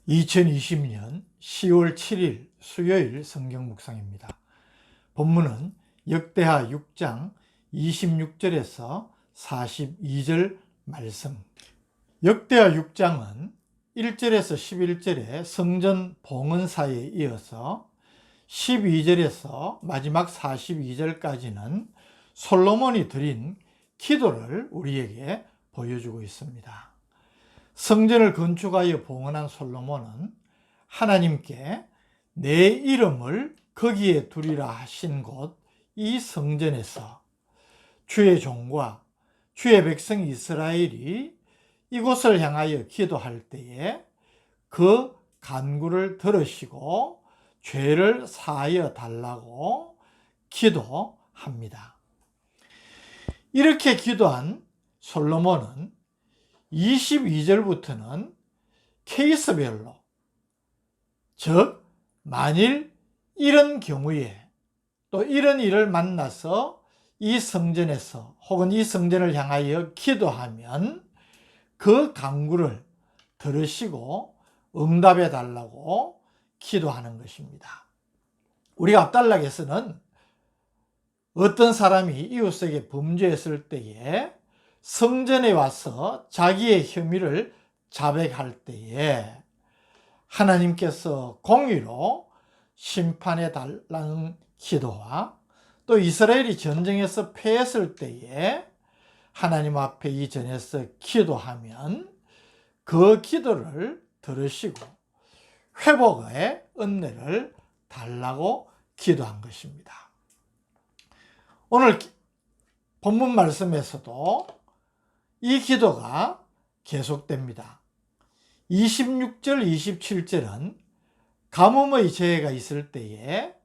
2020년 10월 7일 수요일 성경 묵상입니다. 본문은 역대하 6장 26절에서 42절 말씀. 역대하 6장은 1절에서 11절의 성전 봉헌사에 이어서 12절에서 마지막 42절까지는 솔로몬이 드린 기도를 우리에게 보여주고 있습니다. 성전을 건축하여 봉헌한 솔로몬은 하나님께 내 이름을 거기에 두리라 하신 곳 이 성전에서 주의 종과 주의 백성 이스라엘이 이곳을 향하여 기도할 때에 그 간구를 들으시고 죄를 사하여 달라고 기도합니다. 이렇게 기도한 솔로몬은 22절부터는 케이스별로, 즉 만일 이런 경우에 또 이런 일을 만나서 이 성전에서 혹은 이 성전을 향하여 기도하면 그 간구를 들으시고 응답해 달라고 기도하는 것입니다. 우리가 앞단락에서는 어떤 사람이 이웃에게 범죄했을 때에 성전에 와서 자기의 혐의를 자백할 때에 하나님께서 공의로 심판해 달라는 기도와 또 이스라엘이 전쟁에서 패했을 때에 하나님 앞에 이전에서 기도하면 그 기도를 들으시고 회복의 은혜를 달라고 기도한 것입니다. 오늘 본문 말씀에서도 이 기도가 계속됩니다. 26절, 27절은 가뭄의 재해가 있을 때에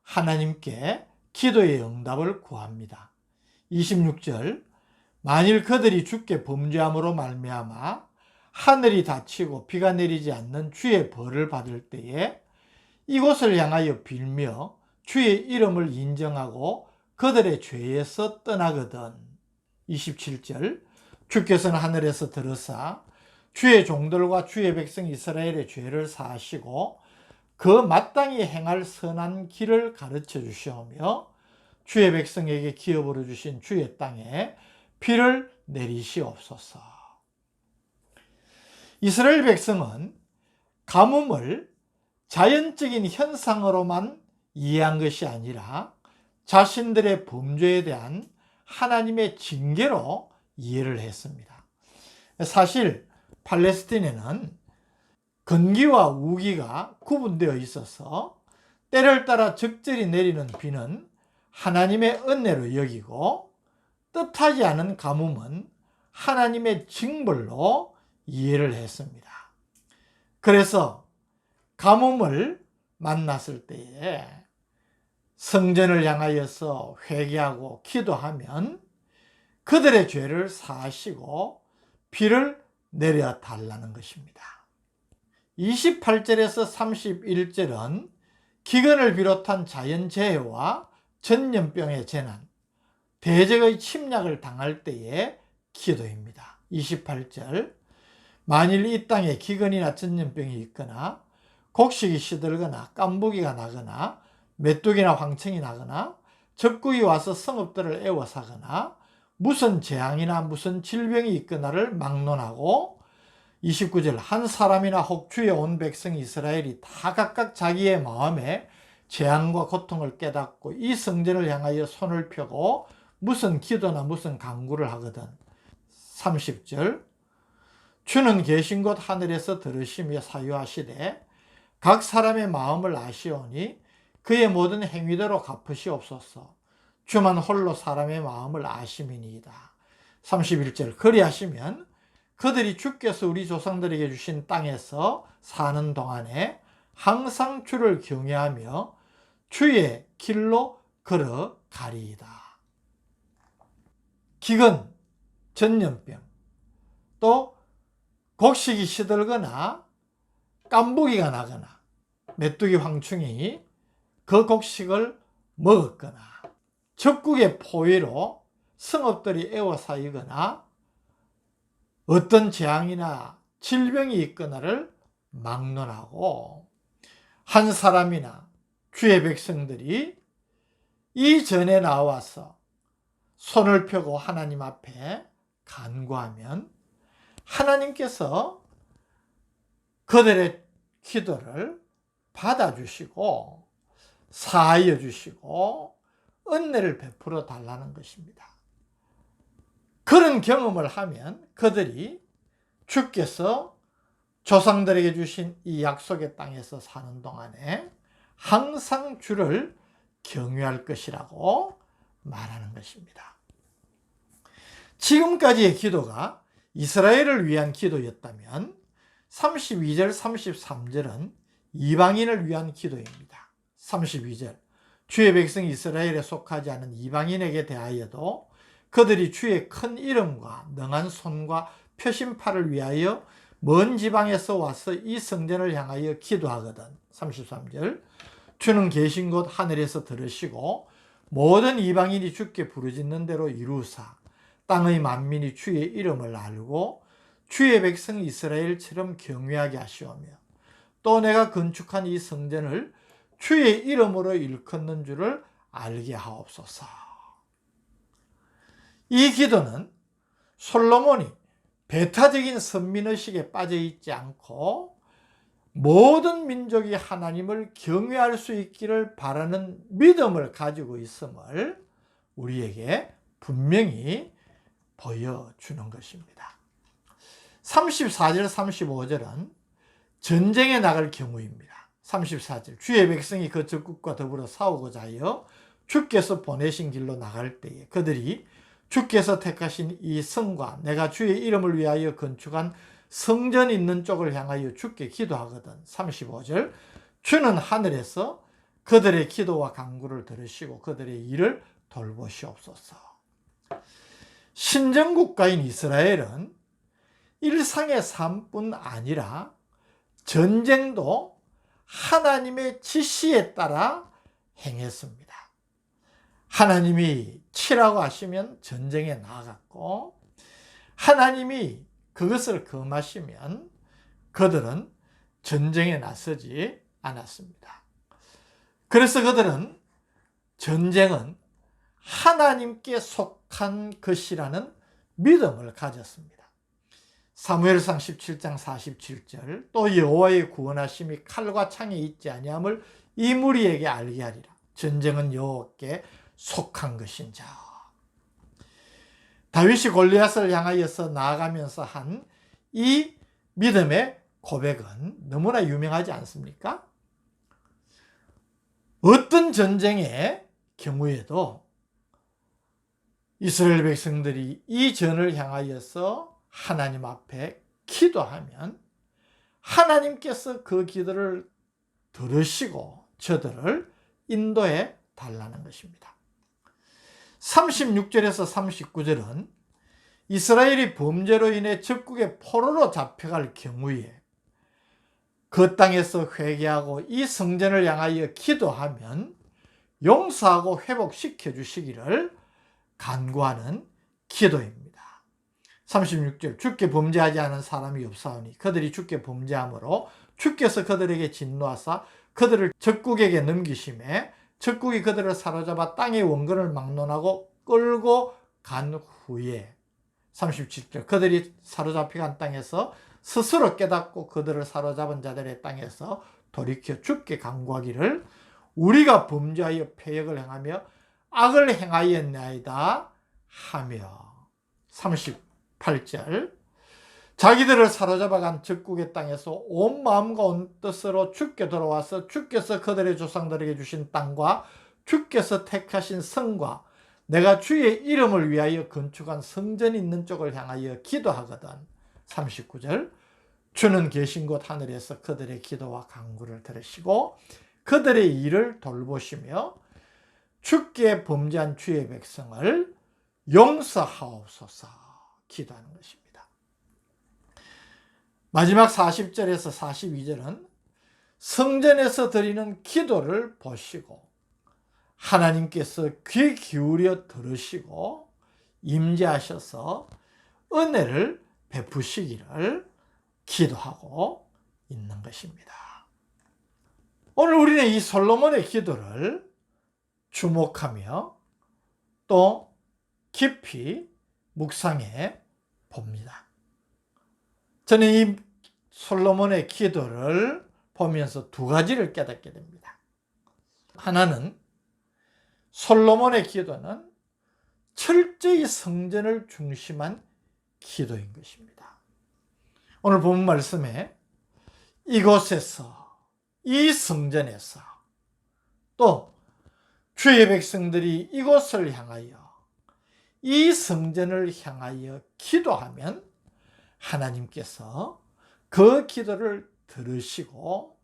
하나님께 기도의 응답을 구합니다. 26절, 만일 그들이 주께 범죄함으로 말미암아 하늘이 닫히고 비가 내리지 않는 주의 벌을 받을 때에 이곳을 향하여 빌며 주의 이름을 인정하고 그들의 죄에서 떠나거든. 27절, 주께서는 하늘에서 들으사 주의 종들과 주의 백성 이스라엘의 죄를 사하시고 그 마땅히 행할 선한 길을 가르쳐 주시오며 주의 백성에게 기업으로 주신 주의 땅에 비를 내리시옵소서. 이스라엘 백성은 가뭄을 자연적인 현상으로만 이해한 것이 아니라 자신들의 범죄에 대한 하나님의 징계로 이해를 했습니다. 사실 팔레스틴에는 건기와 우기가 구분되어 있어서 때를 따라 적절히 내리는 비는 하나님의 은혜로 여기고 뜻하지 않은 가뭄은 하나님의 징벌로 이해를 했습니다. 그래서 가뭄을 만났을 때에 성전을 향하여서 회개하고 기도하면 그들의 죄를 사하시고 비를 내려 달라는 것입니다. 28절에서 31절은 기근을 비롯한 자연재해와 전염병의 재난, 대적의 침략을 당할 때의 기도입니다. 28절, 만일 이 땅에 기근이나 전염병이 있거나 곡식이 시들거나 깐부기가 나거나 메뚜기나 황청이 나거나 적국이 와서 성읍들을 에워싸거나 무슨 재앙이나 무슨 질병이 있거나를 막론하고 29절, 한 사람이나 혹 주의 온 백성 이스라엘이 다 각각 자기의 마음에 재앙과 고통을 깨닫고 이 성전을 향하여 손을 펴고 무슨 기도나 무슨 간구를 하거든. 30절, 주는 계신 곳 하늘에서 들으시며 사유하시되 각 사람의 마음을 아시오니 그의 모든 행위대로 갚으시옵소서. 주만 홀로 사람의 마음을 아심이니이다. 31절, 그리하시면 그들이 주께서 우리 조상들에게 주신 땅에서 사는 동안에 항상 주를 경외하며 주의 길로 걸어가리이다. 기근, 전염병, 또 곡식이 시들거나 깐부기가 나거나 메뚜기 황충이 그 곡식을 먹었거나 적국의 포위로 성읍들이 에워싸이거나 어떤 재앙이나 질병이 있거나를 막론하고 한 사람이나 주의 백성들이 이전에 나와서 손을 펴고 하나님 앞에 간구하면 하나님께서 그들의 기도를 받아주시고 사하여 주시고 은혜를 베풀어 달라는 것입니다. 그런 경험을 하면 그들이 주께서 조상들에게 주신 이 약속의 땅에서 사는 동안에 항상 주를 경외할 것이라고 말하는 것입니다. 지금까지의 기도가 이스라엘을 위한 기도였다면 32절, 33절은 이방인을 위한 기도입니다. 32절, 주의 백성 이스라엘에 속하지 않은 이방인에게 대하여도 그들이 주의 큰 이름과 능한 손과 표심팔을 위하여 먼 지방에서 와서 이 성전을 향하여 기도하거든. 33절, 주는 계신 곳 하늘에서 들으시고 모든 이방인이 주께 부르짖는 대로 이루사 땅의 만민이 주의 이름을 알고 주의 백성 이스라엘처럼 경외하게 하시오며 또 내가 건축한 이 성전을 주의 이름으로 일컫는 줄을 알게 하옵소서. 이 기도는 솔로몬이 배타적인 선민의식에 빠져 있지 않고 모든 민족이 하나님을 경외할 수 있기를 바라는 믿음을 가지고 있음을 우리에게 분명히 보여주는 것입니다. 34절, 35절은 전쟁에 나갈 경우입니다. 34절, 주의 백성이 그 적국과 더불어 싸우고자 하여 주께서 보내신 길로 나갈 때에 그들이 주께서 택하신 이 성과 내가 주의 이름을 위하여 건축한 성전 있는 쪽을 향하여 주께 기도하거든. 35절, 주는 하늘에서 그들의 기도와 간구를 들으시고 그들의 일을 돌보시옵소서. 신정국가인 이스라엘은 일상의 삶뿐 아니라 전쟁도 하나님의 지시에 따라 행했습니다. 하나님이 치라고 하시면 전쟁에 나갔고 하나님이 그것을 금하시면 그들은 전쟁에 나서지 않았습니다. 그래서 그들은 전쟁은 하나님께 속한 것이라는 믿음을 가졌습니다. 사무엘상 17장 47절, 또 여호와의 구원하심이 칼과 창에 있지 아니함을 이 무리에게 알게 하리라. 전쟁은 여호와께 속한 것인자. 다윗이 골리앗을 향하여서 나아가면서 한 이 믿음의 고백은 너무나 유명하지 않습니까? 어떤 전쟁의 경우에도 이스라엘 백성들이 이 전을 향하여서 하나님 앞에 기도하면 하나님께서 그 기도를 들으시고 저들을 인도해 달라는 것입니다. 36절에서 39절은 이스라엘이 범죄로 인해 적국의 포로로 잡혀갈 경우에 그 땅에서 회개하고 이 성전을 향하여 기도하면 용서하고 회복시켜 주시기를 간구하는 기도입니다. 36절, 주께 범죄하지 않은 사람이 없사오니 그들이 주께 범죄함으로 주께서 그들에게 진노하사 그들을 적국에게 넘기심에 적국이 그들을 사로잡아 땅의 원근을 막론하고 끌고 간 후에 37절, 그들이 사로잡혀간 땅에서 스스로 깨닫고 그들을 사로잡은 자들의 땅에서 돌이켜 주께 간구하기를 우리가 범죄하여 패역을 행하며 악을 행하였나이다 하며 38절, 자기들을 사로잡아간 적국의 땅에서 온 마음과 온 뜻으로 주께 돌아와서 주께서 그들의 조상들에게 주신 땅과 주께서 택하신 성과 내가 주의 이름을 위하여 건축한 성전이 있는 쪽을 향하여 기도하거든. 39절, 주는 계신 곳 하늘에서 그들의 기도와 간구를 들으시고 그들의 일을 돌보시며 주께 범죄한 주의 백성을 용서하옵소서 기도하는 것입니다. 마지막 40절에서 42절은 성전에서 드리는 기도를 보시고 하나님께서 귀 기울여 들으시고 임재하셔서 은혜를 베푸시기를 기도하고 있는 것입니다. 오늘 우리는 이 솔로몬의 기도를 주목하며 또 깊이 묵상해 봅니다. 저는 이 솔로몬의 기도를 보면서 두 가지를 깨닫게 됩니다. 하나는 솔로몬의 기도는 철저히 성전을 중심한 기도인 것입니다. 오늘 본 말씀에 이곳에서, 이 성전에서, 또 주의 백성들이 이곳을 향하여, 이 성전을 향하여 기도하면 하나님께서 그 기도를 들으시고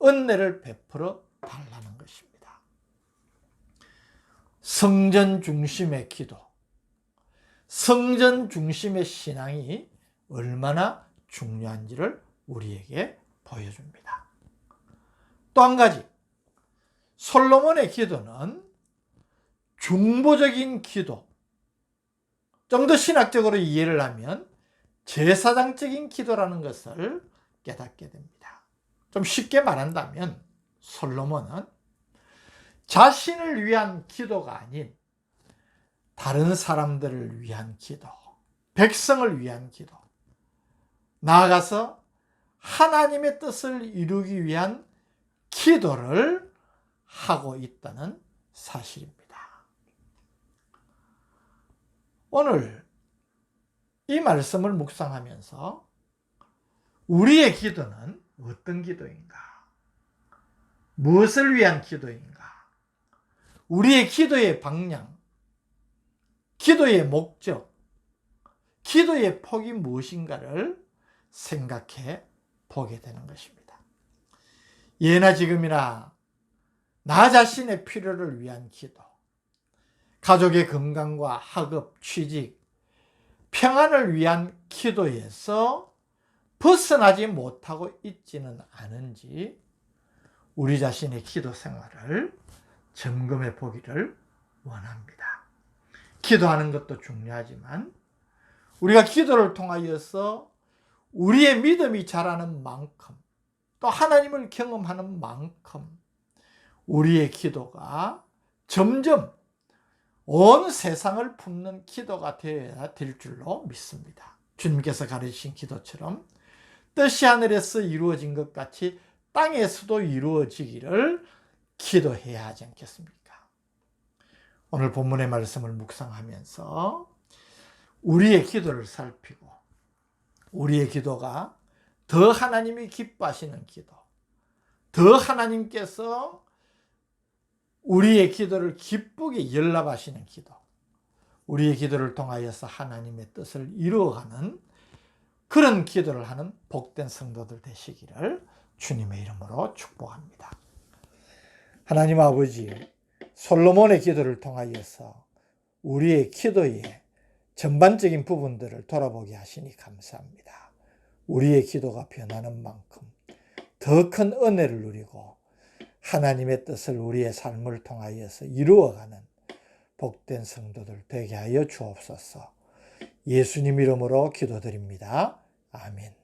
은혜를 베풀어 달라는 것입니다. 성전 중심의 기도, 성전 중심의 신앙이 얼마나 중요한지를 우리에게 보여줍니다. 또 한 가지, 솔로몬의 기도는 중보적인 기도, 좀 더 신학적으로 이해를 하면 제사장적인 기도라는 것을 깨닫게 됩니다. 좀 쉽게 말한다면 솔로몬은 자신을 위한 기도가 아닌 다른 사람들을 위한 기도, 백성을 위한 기도, 나아가서 하나님의 뜻을 이루기 위한 기도를 하고 있다는 사실입니다. 오늘 이 말씀을 묵상하면서 우리의 기도는 어떤 기도인가? 무엇을 위한 기도인가? 우리의 기도의 방향, 기도의 목적, 기도의 폭이 무엇인가를 생각해 보게 되는 것입니다. 예나 지금이나 나 자신의 필요를 위한 기도, 가족의 건강과 학업, 취직, 평안을 위한 기도에서 벗어나지 못하고 있지는 않은지 우리 자신의 기도 생활을 점검해 보기를 원합니다. 기도하는 것도 중요하지만 우리가 기도를 통하여서 우리의 믿음이 자라는 만큼, 또 하나님을 경험하는 만큼 우리의 기도가 점점 온 세상을 품는 기도가 되어야 될 줄로 믿습니다. 주님께서 가르치신 기도처럼 뜻이 하늘에서 이루어진 것 같이 땅에서도 이루어지기를 기도해야 하지 않겠습니까? 오늘 본문의 말씀을 묵상하면서 우리의 기도를 살피고 우리의 기도가 더 하나님이 기뻐하시는 기도, 더 하나님께서 우리의 기도를 기쁘게 연락하시는 기도, 우리의 기도를 통하여서 하나님의 뜻을 이루어가는 그런 기도를 하는 복된 성도들 되시기를 주님의 이름으로 축복합니다. 하나님 아버지, 솔로몬의 기도를 통하여서 우리의 기도의 전반적인 부분들을 돌아보게 하시니 감사합니다. 우리의 기도가 변하는 만큼 더 큰 은혜를 누리고 하나님의 뜻을 우리의 삶을 통하여서 이루어가는 복된 성도들 되게 하여 주옵소서. 예수님 이름으로 기도드립니다. 아멘.